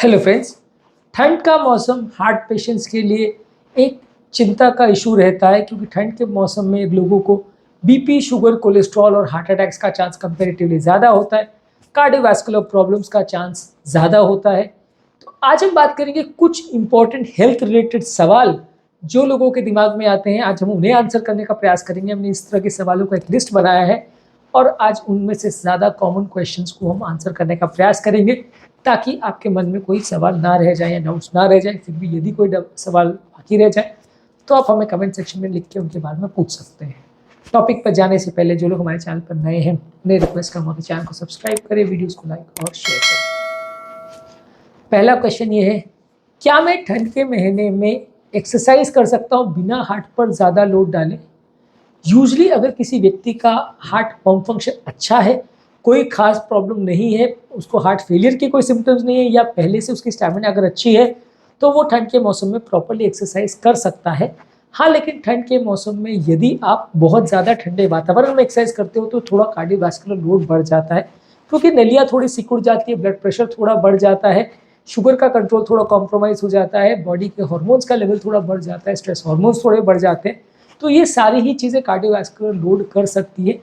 Hello friends. ठंड का मौसम हार्ट पेशेंट्स के लिए एक चिंता का इशू रहता है, क्योंकि ठंड के मौसम में लोगों को बीपी, शुगर, कोलेस्ट्रॉल और हार्ट अटैक्स का चांस कंपैरेटिवली ज़्यादा होता है। कार्डियोवैस्कुलर प्रॉब्लम्स का चांस ज़्यादा होता है। तो आज हम बात करेंगे कुछ इंपॉर्टेंट हेल्थ रिलेटेड सवाल जो लोगों के दिमाग में आते हैं। आज हम उन्हें आंसर करने का प्रयास करेंगे। हमने इस तरह के सवालों का एक लिस्ट बनाया है और आज उनमें से ज़्यादा कॉमन क्वेश्चंस को हम आंसर करने का प्रयास करेंगे, ताकि आपके मन में कोई सवाल ना रह जाए या डाउट्स ना रह जाए। फिर भी यदि कोई सवाल बाकी रह जाए तो आप हमें कमेंट सेक्शन में लिख के उनके बारे में पूछ सकते हैं। टॉपिक पर जाने से पहले जो लोग हमारे चैनल पर नए हैं उन्हें रिक्वेस्ट करूँगा कि चैनल को सब्सक्राइब करें, वीडियोज़ को लाइक और शेयर करें। पहला क्वेश्चन ये है, क्या मैं ठंड के महीने में एक्सरसाइज कर सकता हूँ बिना हार्ट पर ज़्यादा लोड डालें? यूजली अगर किसी व्यक्ति का हार्ट पंप फंक्शन अच्छा है, कोई खास प्रॉब्लम नहीं है, उसको हार्ट फेलियर के कोई सिम्टम्स नहीं है, या पहले से उसकी स्टैमिना अगर अच्छी है, तो वो ठंड के मौसम में प्रॉपर्ली एक्सरसाइज कर सकता है। हाँ, लेकिन ठंड के मौसम में यदि आप बहुत ज़्यादा ठंडे वातावरण में एक्सरसाइज करते हो तो थोड़ा कार्डियोवैस्कुलर लोड बढ़ जाता है, क्योंकि नलियाँ थोड़ी सिकुड़ जाती है, ब्लड प्रेशर थोड़ा बढ़ जाता है, शुगर का कंट्रोल थोड़ा कॉम्प्रोमाइज़ हो जाता है, बॉडी के हार्मोन्स का लेवल थोड़ा बढ़ जाता है, स्ट्रेस हार्मोन्स थोड़े बढ़ जाते हैं। तो ये सारी ही चीज़ें कार्डियोवैस्कुलर लोड कर सकती है।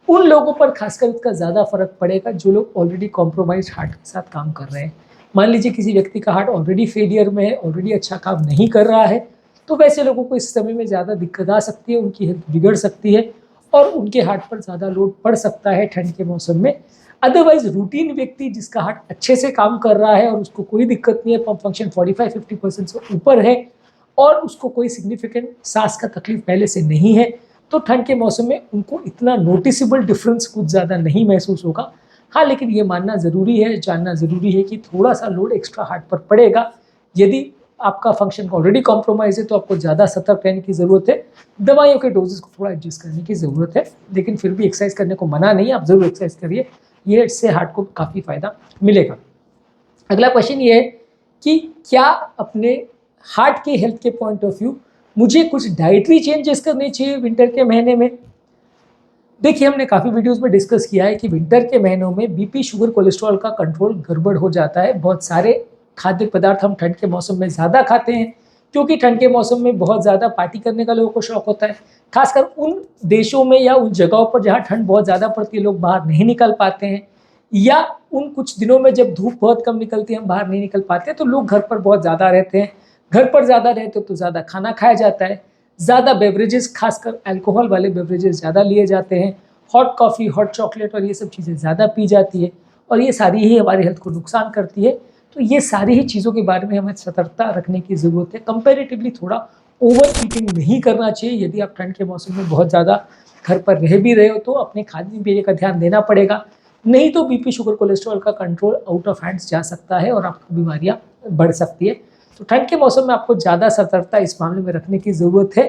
उन लोगों पर खासकर इसका ज़्यादा फर्क पड़ेगा जो लोग ऑलरेडी कॉम्प्रोमाइज हार्ट के साथ काम कर रहे हैं। मान लीजिए किसी व्यक्ति का हार्ट ऑलरेडी फेलियर में है, ऑलरेडी अच्छा काम नहीं कर रहा है, तो वैसे लोगों को इस समय में ज़्यादा दिक्कत आ सकती है, उनकी हेल्थ बिगड़ सकती है और उनके हार्ट पर ज़्यादा लोड पड़ सकता है ठंड के मौसम में। अदरवाइज रूटीन व्यक्ति जिसका हार्ट अच्छे से काम कर रहा है और उसको कोई दिक्कत नहीं है, पंप फंक्शन 45-50% से ऊपर है और उसको कोई सिग्निफिकेंट सांस का तकलीफ पहले से नहीं है, तो ठंड के मौसम में उनको इतना नोटिसेबल डिफरेंस कुछ ज़्यादा नहीं महसूस होगा। हाँ, लेकिन ये मानना ज़रूरी है, जानना ज़रूरी है कि थोड़ा सा लोड एक्स्ट्रा हार्ट पर पड़ेगा। यदि आपका फंक्शन ऑलरेडी कॉम्प्रोमाइज़ है तो आपको ज़्यादा सतर्क रहने की ज़रूरत है, दवाइयों के डोजेस को थोड़ा एडजस्ट करने की ज़रूरत है। लेकिन फिर भी एक्सरसाइज करने को मना नहीं है, आप ज़रूर एक्सरसाइज करिए, ये इससे हार्ट को काफ़ी फ़ायदा मिलेगा। अगला क्वेश्चन ये है कि क्या अपने हार्ट के हेल्थ के पॉइंट ऑफ व्यू मुझे कुछ डाइटरी चेंजेस करने चाहिए विंटर के महीने में? देखिए, हमने काफ़ी वीडियोस में डिस्कस किया है कि विंटर के महीनों में बीपी, शुगर, कोलेस्ट्रॉल का कंट्रोल गड़बड़ हो जाता है। बहुत सारे खाद्य पदार्थ हम ठंड के मौसम में ज़्यादा खाते हैं, क्योंकि ठंड के मौसम में बहुत ज़्यादा पार्टी करने का लोगों को शौक होता है। खासकर उन देशों में या उन जगहों पर जहाँ ठंड बहुत ज़्यादा पड़ती है, लोग बाहर नहीं निकल पाते हैं, या उन कुछ दिनों में जब धूप बहुत कम निकलती है, हम बाहर नहीं निकल पाते, तो लोग घर पर बहुत ज़्यादा रहते हैं। घर पर ज़्यादा रहते तो ज़्यादा खाना खाया जाता है, ज़्यादा बेवरेजेस, खासकर अल्कोहल वाले बेवरेजेस ज़्यादा लिए जाते हैं, हॉट कॉफ़ी, हॉट चॉकलेट और ये सब चीज़ें ज़्यादा पी जाती है और ये सारी ही हमारी हेल्थ को नुकसान करती है। तो ये सारी ही चीज़ों के बारे में हमें सतर्कता रखने की ज़रूरत है। कंपैरेटिवली थोड़ा ओवर ईटिंग नहीं करना चाहिए। यदि आप ठंड के मौसम में बहुत ज़्यादा घर पर रह भी रहे हो तो अपने खाने पीने का ध्यान देना पड़ेगा, नहीं तो बीपी, शुगर, कोलेस्ट्रॉल का कंट्रोल आउट ऑफ हैंड्स जा सकता है और आपको बीमारियां बढ़ सकती है। तो ठंड के मौसम में आपको ज़्यादा सतर्कता इस मामले में रखने की ज़रूरत है।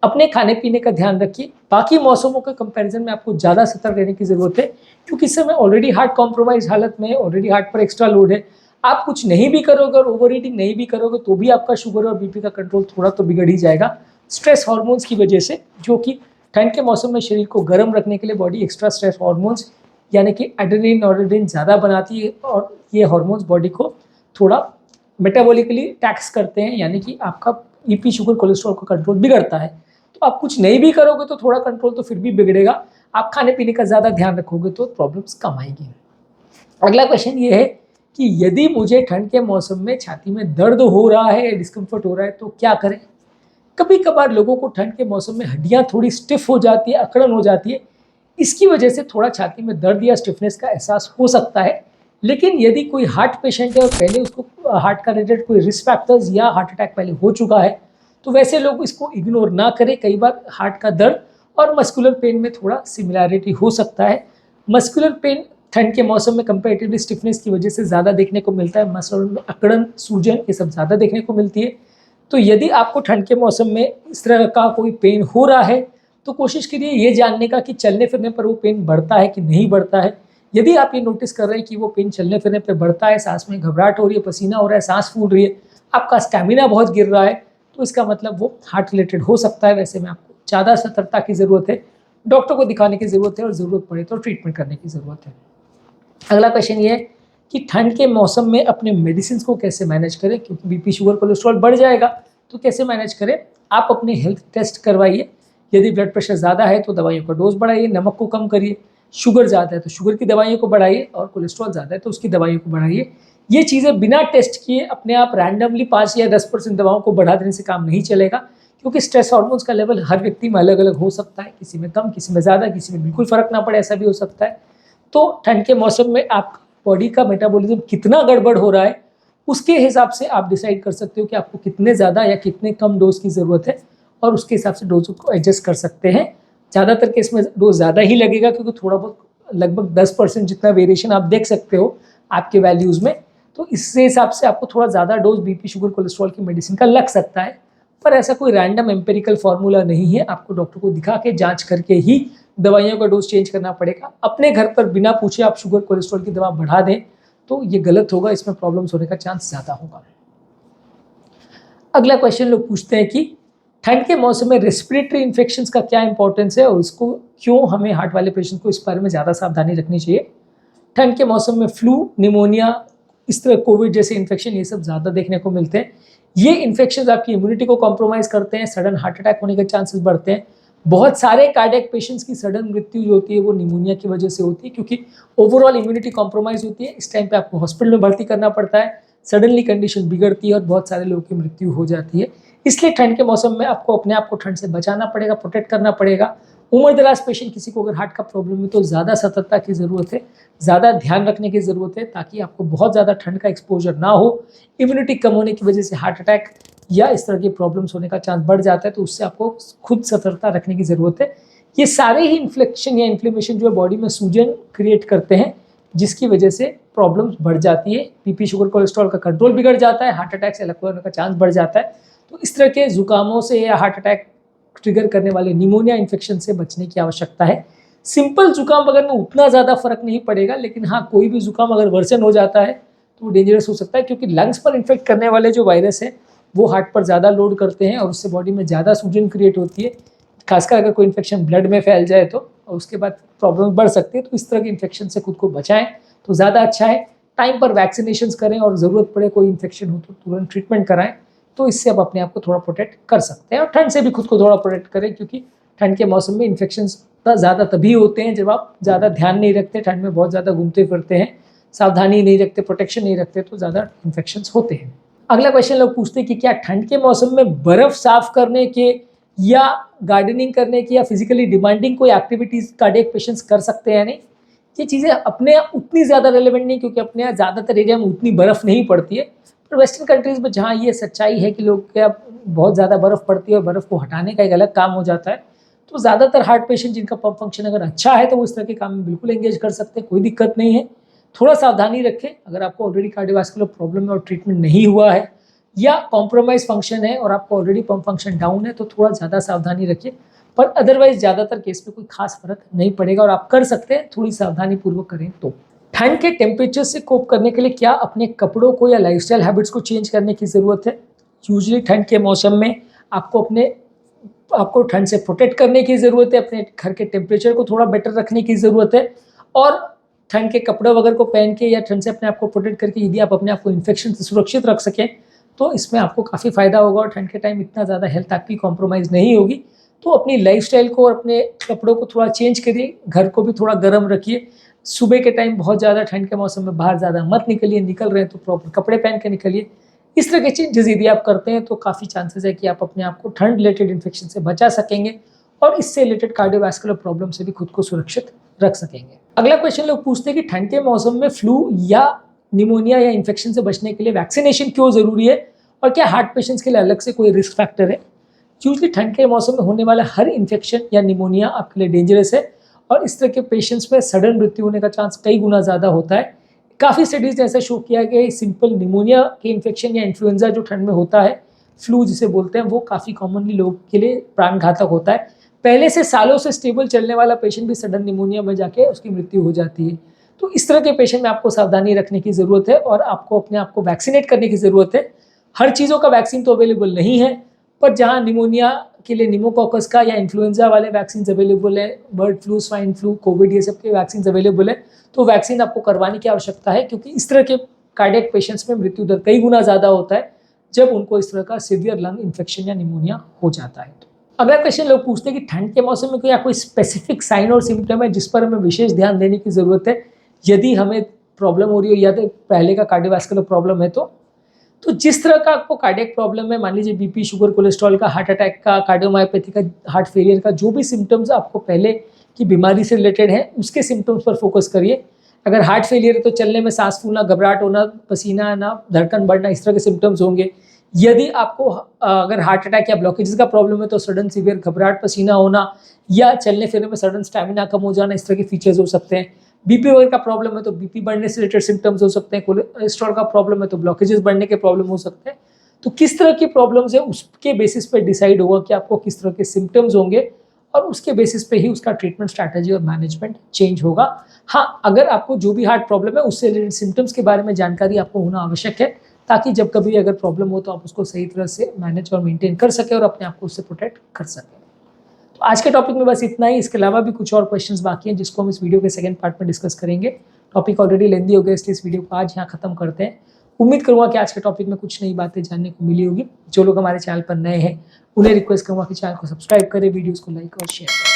अपने खाने पीने का ध्यान रखिए। बाकी मौसमों के कंपैरिजन में आपको ज़्यादा सतर्क रहने की ज़रूरत है, क्योंकि इस समय ऑलरेडी हार्ट कॉम्प्रोमाइज हालत में है, ऑलरेडी हार्ट पर एक्स्ट्रा लोड है। आप कुछ नहीं भी करोगे और ओवर ईटिंग नहीं भी करोगे तो भी आपका शुगर और बीपी का कंट्रोल थोड़ा तो बिगड़ ही जाएगा, स्ट्रेस हार्मोन्स की वजह से, जो कि ठंड के मौसम में शरीर को गर्म रखने के लिए बॉडी एक्स्ट्रा स्ट्रेस हार्मोन्स यानी कि एड्रेनलिन, नॉरएड्रेनालिन ज़्यादा बनाती है और ये हार्मोन्स बॉडी को थोड़ा मेटाबॉलिकली टैक्स करते हैं, यानी कि आपका बीपी, शुगर, कोलेस्ट्रॉल का कंट्रोल बिगड़ता है। तो आप कुछ नहीं भी करोगे तो थोड़ा कंट्रोल तो फिर भी बिगड़ेगा। आप खाने पीने का ज़्यादा ध्यान रखोगे तो प्रॉब्लम्स कम आएगी। अगला क्वेश्चन ये है कि यदि मुझे ठंड के मौसम में छाती में दर्द हो रहा है, डिस्कम्फर्ट हो रहा है, तो क्या करें? कभी कभार लोगों को ठंड के मौसम में हड्डियां थोड़ी स्टिफ हो जाती है, अकड़न हो जाती है, इसकी वजह से थोड़ा छाती में दर्द या स्टिफनेस का एहसास हो सकता है। लेकिन यदि कोई हार्ट पेशेंट है और पहले उसको हार्ट का रिलेटेड कोई रिस्क फैक्टर्स या हार्ट अटैक पहले हो चुका है, तो वैसे लोग इसको इग्नोर ना करें। कई बार हार्ट का दर्द और मस्कुलर पेन में थोड़ा सिमिलैरिटी हो सकता है। मस्कुलर पेन ठंड के मौसम में कंपैरेटिवली स्टिफनेस की वजह से ज़्यादा देखने को मिलता है। मसल में अकड़न, सूजन, ये सब ज़्यादा देखने को मिलती है। तो यदि आपको ठंड के मौसम में इस तरह का कोई पेन हो रहा है तो कोशिश करिए ये जानने का कि चलने फिरने पर वो पेन बढ़ता है कि नहीं बढ़ता है। यदि आप ये नोटिस कर रहे हैं कि वो पेन चलने फिरने पर बढ़ता है, सांस में घबराहट हो रही है, पसीना हो रहा है, सांस फूल रही है, आपका स्टैमिना बहुत गिर रहा है, तो इसका मतलब वो हार्ट रिलेटेड हो सकता है। वैसे में आपको ज़्यादा सतर्कता की ज़रूरत है, डॉक्टर को दिखाने की ज़रूरत है और ज़रूरत पड़े तो ट्रीटमेंट करने की ज़रूरत है। अगला क्वेश्चन ये है कि ठंड के मौसम में अपने मेडिसिन को कैसे मैनेज करें, क्योंकि बीपी शुगर कोलेस्ट्रॉल बढ़ जाएगा तो कैसे मैनेज करें। आप अपने हेल्थ टेस्ट करवाइए, यदि ब्लड प्रेशर ज़्यादा है तो दवाइयों का डोज बढ़ाइए, नमक को कम करिए, शुगर ज़्यादा है तो शुगर की दवाइयों को बढ़ाइए, और कोलेस्ट्रॉल ज़्यादा है तो उसकी दवाइयों को बढ़ाइए। ये चीज़ें बिना टेस्ट किए अपने आप रैंडमली 5 या 10% दवाओं को बढ़ा देने से काम नहीं चलेगा, क्योंकि स्ट्रेस हार्मोन्स का लेवल हर व्यक्ति में अलग अलग हो सकता है, किसी में कम, किसी में ज़्यादा, किसी में बिल्कुल फ़र्क ना पड़े, ऐसा भी हो सकता है। तो ठंड के मौसम में आप बॉडी का मेटाबॉलिज्म कितना गड़बड़ हो रहा है, उसके हिसाब से आप डिसाइड कर सकते हो कि आपको कितने ज़्यादा या कितने कम डोज की ज़रूरत है, और उसके हिसाब से डोज को एडजस्ट कर सकते हैं। ज़्यादातर केस में डोज ज़्यादा ही लगेगा, क्योंकि थोड़ा बहुत लगभग 10% जितना वेरिएशन आप देख सकते हो आपके वैल्यूज़ में, तो इससे हिसाब से आपको थोड़ा ज़्यादा डोज बीपी शुगर कोलेस्ट्रॉल की मेडिसिन का लग सकता है। पर ऐसा कोई रैंडम एम्पेरिकल फार्मूला नहीं है, आपको डॉक्टर को दिखा के जांच करके ही दवाइयों का डोज चेंज करना पड़ेगा। अपने घर पर बिना पूछे आप शुगर कोलेस्ट्रॉल की दवा बढ़ा दें तो ये गलत होगा, इसमें प्रॉब्लम्स होने का चांस ज़्यादा होगा। अगला क्वेश्चन लोग पूछते हैं कि ठंड के मौसम में रेस्पिरेटरी इन्फेक्शंस का क्या इंपॉर्टेंस है और इसको क्यों हमें हार्ट वाले पेशेंट को इस बारे में ज़्यादा सावधानी रखनी चाहिए। ठंड के मौसम में फ्लू, निमोनिया, इस तरह कोविड जैसे इन्फेक्शन ये सब ज़्यादा देखने को मिलते हैं। ये इन्फेक्शन आपकी इम्यूनिटी को कॉम्प्रोमाइज़ करते हैं, सडन हार्ट अटैक होने के चांसेस बढ़ते हैं। बहुत सारे कार्डियक पेशेंट्स की सडन मृत्यु जो होती है वो निमोनिया की वजह से होती है, क्योंकि ओवरऑल इम्यूनिटी कॉम्प्रोमाइज़ होती है। इस टाइम पे आपको हॉस्पिटल में भर्ती करना पड़ता है, सडनली कंडीशन बिगड़ती है और बहुत सारे लोगों की मृत्यु हो जाती है। इसलिए ठंड के मौसम में आपको अपने आप को ठंड से बचाना पड़ेगा, प्रोटेक्ट करना पड़ेगा। उम्रदराज पेशेंट किसी को अगर हार्ट का प्रॉब्लम है तो ज़्यादा सतर्कता की ज़रूरत है, ज़्यादा ध्यान रखने की ज़रूरत है, ताकि आपको बहुत ज़्यादा ठंड का एक्सपोजर ना हो। इम्यूनिटी कम होने की वजह से हार्ट अटैक या इस तरह की प्रॉब्लम्स होने का चांस बढ़ जाता है, तो उससे आपको खुद सतर्कता रखने की ज़रूरत है। ये सारे ही इन्फ्लेक्शन या इन्फ्लेमेशन जो है बॉडी में सूजन क्रिएट करते हैं, जिसकी वजह से प्रॉब्लम्स बढ़ जाती है। बीपी शुगर कोलेस्ट्रॉल का कंट्रोल बिगड़ जाता है, हार्ट अटैक से अलग होने का चांस बढ़ जाता है। तो इस तरह के जुकामों से या हार्ट अटैक ट्रिगर करने वाले निमोनिया इन्फेक्शन से बचने की आवश्यकता है। सिंपल जुकाम वगैरह में उतना ज़्यादा फर्क नहीं पड़ेगा, लेकिन हाँ, कोई भी जुकाम अगर वर्सन हो जाता है तो वो डेंजरस हो सकता है, क्योंकि लंग्स पर इन्फेक्ट करने वाले जो वायरस है वो हार्ट पर ज़्यादा लोड करते हैं और उससे बॉडी में ज़्यादा सूजन क्रिएट होती है। खासकर अगर कोई इन्फेक्शन ब्लड में फैल जाए तो, और उसके बाद प्रॉब्लम बढ़ सकती है। तो इस तरह के इन्फेक्शन से खुद को बचाएं तो ज़्यादा अच्छा है। टाइम पर वैक्सीनेशन करें और ज़रूरत पड़े कोई इन्फेक्शन हो तो तुरंत ट्रीटमेंट कराएं, तो इससे आप अपने आप को थोड़ा प्रोटेक्ट कर सकते हैं। और ठंड से भी खुद को थोड़ा प्रोटेक्ट करें, क्योंकि ठंड के मौसम में इन्फेक्शंस ज़्यादा तभी होते हैं जब आप ज़्यादा ध्यान नहीं रखते, ठंड में बहुत ज़्यादा घूमते फिरते हैं, सावधानी नहीं रखते, प्रोटेक्शन नहीं रखते, तो ज़्यादा इन्फेक्शंस होते हैं। अगला क्वेश्चन लोग पूछते हैं कि क्या ठंड के मौसम में बर्फ़ साफ करने के या गार्डनिंग करने की या फिजिकली डिमांडिंग कोई एक्टिविटीज़ कार्डियक पेशेंट्स कर सकते हैं या नहीं। ये चीज़ें अपने यहाँ उतनी ज़्यादा रेलेवेंट नहीं, क्योंकि अपने यहाँ ज़्यादातर एरिया में उतनी बर्फ़ नहीं पड़ती है। पर वेस्टर्न कंट्रीज़ में जहाँ ये सच्चाई है कि लोग क्या बहुत ज़्यादा बर्फ़ पड़ती है और बर्फ़ को हटाने का एक अलग काम हो जाता है, तो ज़्यादातर हार्ट पेशेंट जिनका पंप फंक्शन अगर अच्छा है तो वो इस तरह के काम में बिल्कुल एंगेज कर सकते हैं, कोई दिक्कत नहीं है। थोड़ा सावधानी रखें, अगर आपको ऑलरेडी कार्डियोवास्कुलर प्रॉब्लम है और ट्रीटमेंट नहीं हुआ है या कॉम्प्रोमाइज फंक्शन है और आपको ऑलरेडी पंप फंक्शन डाउन है, तो थोड़ा ज़्यादा सावधानी रखिए। पर अदरवाइज ज़्यादातर केस में कोई खास फर्क नहीं पड़ेगा और आप कर सकते हैं, थोड़ी सावधानी पूर्वक करें तो। ठंड के टेम्परेचर से कोप करने के लिए क्या अपने कपड़ों को या लाइफस्टाइल हैबिट्स को चेंज करने की ज़रूरत है। यूजुअली ठंड के मौसम में आपको ठंड से प्रोटेक्ट करने की ज़रूरत है, अपने घर के टेम्परेचर को थोड़ा बेटर रखने की ज़रूरत है, और ठंड के कपड़े वगैरह को पहन के या ठंड से अपने आप को प्रोटेक्ट करके यदि आप अपने आप को इन्फेक्शन से सुरक्षित रख सकें तो इसमें आपको काफ़ी फ़ायदा होगा और ठंड के टाइम इतना ज़्यादा हेल्थ आपकी कॉम्प्रोमाइज़ नहीं होगी। तो अपनी लाइफस्टाइल को और अपने कपड़ों को थोड़ा चेंज करिए, घर को भी थोड़ा गर्म रखिए। सुबह के टाइम बहुत ज़्यादा ठंड के मौसम में बाहर ज़्यादा मत निकलिए, निकल रहे हैं तो प्रॉपर कपड़े पहन के निकलिए। इस तरह के चेंजेस यदि आप करते हैं तो काफ़ी चांसेस है कि आप अपने आप को ठंड रिलेटेड इन्फेक्शन से बचा सकेंगे और इससे रिलेटेड कार्डियोवास्कुलर प्रॉब्लम से भी खुद को सुरक्षित रख सकेंगे। अगला क्वेश्चन लोग पूछते हैं कि ठंड के मौसम में फ्लू या निमोनिया या इन्फेक्शन से बचने के लिए वैक्सीनेशन क्यों ज़रूरी है और क्या हार्ट पेशेंट्स के लिए अलग से कोई रिस्क फैक्टर है। यूजली ठंड के मौसम में होने वाला हर इन्फेक्शन या निमोनिया आपके लिए डेंजरस है और इस तरह के पेशेंट्स में सडन मृत्यु होने का चांस कई गुना ज़्यादा होता है। काफ़ी स्टडीज़ ने ऐसा शो किया कि सिंपल निमोनिया के इन्फेक्शन या इन्फ्लुएंजा जो ठंड में होता है, फ्लू जिसे बोलते हैं, वो काफ़ी कॉमनली लोगों के लिए प्राण घातक होता है। पहले से सालों से स्टेबल चलने वाला पेशेंट भी सडन निमोनिया में जाके उसकी मृत्यु हो जाती है। तो इस तरह के पेशेंट में आपको सावधानी रखने की ज़रूरत है और आपको अपने आप को वैक्सीनेट करने की ज़रूरत है। हर चीज़ों का वैक्सीन तो अवेलेबल नहीं है, पर जहाँ निमोनिया के लिए निमोकॉकस का या इन्फ्लुएंजा वाले वैक्सीन अवेलेबल है, bird flu, swine flu, Covid, ये सब के वैक्सीन अवेलेबल है, तो वैक्सीन आपको करवाने की आवश्यकता है, क्योंकि इस तरह के कार्डियक पेशेंट्स में मृत्यु दर कई गुना ज़्यादा होता है जब उनको इस तरह का सीवियर लंग इन्फेक्शन या निमोनिया हो जाता है। अगला क्वेश्चन लोग पूछते हैं कि ठंड के मौसम में कोई स्पेसिफिक साइन और सिम्टम है जिस पर हमें विशेष ध्यान देने की ज़रूरत है यदि हमें प्रॉब्लम हो रही है या तो पहले का कार्डियोवैस्कुलर प्रॉब्लम है तो जिस तरह का आपको कार्डियक प्रॉब्लम है, मान लीजिए बीपी, शुगर, कोलेस्ट्रॉल का, हार्ट अटैक का, कार्डियोमायोपैथी का, हार्ट फेलियर का, जो भी सिम्टम्स आपको पहले की बीमारी से रिलेटेड है उसके सिम्टम्स पर फोकस करिए। अगर हार्ट फेलियर है तो चलने में सांस फूलना, घबराहट होना, पसीना आना, धड़कन बढ़ना, इस तरह के सिम्टम्स होंगे। यदि आपको अगर हार्ट अटैक या ब्लॉकेजेस का प्रॉब्लम है तो सडन सीवियर घबराहट, पसीना होना या चलने फिरने में सडन स्टैमिना कम हो जाना, इस तरह के फीचर्स हो सकते हैं। बीपी वगैरह का प्रॉब्लम है तो बीपी बढ़ने से रिलेटेड सिम्टम्स हो सकते हैं। कोलेस्ट्रॉल का प्रॉब्लम है तो ब्लॉकेजेस बढ़ने के प्रॉब्लम हो सकते हैं। तो किस तरह की प्रॉब्लम्स है उसके बेसिस पे डिसाइड होगा कि आपको किस तरह के सिम्टम्स होंगे और उसके बेसिस पे ही उसका ट्रीटमेंट स्ट्रैटेजी और मैनेजमेंट चेंज होगा। हाँ, अगर आपको जो भी हार्ट प्रॉब्लम है उससे रिलेटेड सिम्टम्स के बारे में जानकारी आपको होना आवश्यक है, ताकि जब कभी अगर प्रॉब्लम हो तो आप उसको सही तरह से मैनेज और मेंटेन कर सकें और अपने आप को उससे प्रोटेक्ट कर सकें। तो आज के टॉपिक में बस इतना ही। इसके अलावा भी कुछ और क्वेश्चंस बाकी हैं जिसको हम इस वीडियो के सेकंड पार्ट में डिस्कस करेंगे। टॉपिक ऑलरेडी लेंदी हो गया, इसलिए इस वीडियो को आज यहाँ खत्म करते हैं। उम्मीद करूँगा कि आज के टॉपिक में कुछ नई बातें जानने को मिली होगी। जो लोग हमारे चैनल पर नए हैं उन्हें रिक्वेस्ट करूँगा कि चैनल को सब्सक्राइब करें, वीडियोज़ को लाइक और शेयर करें।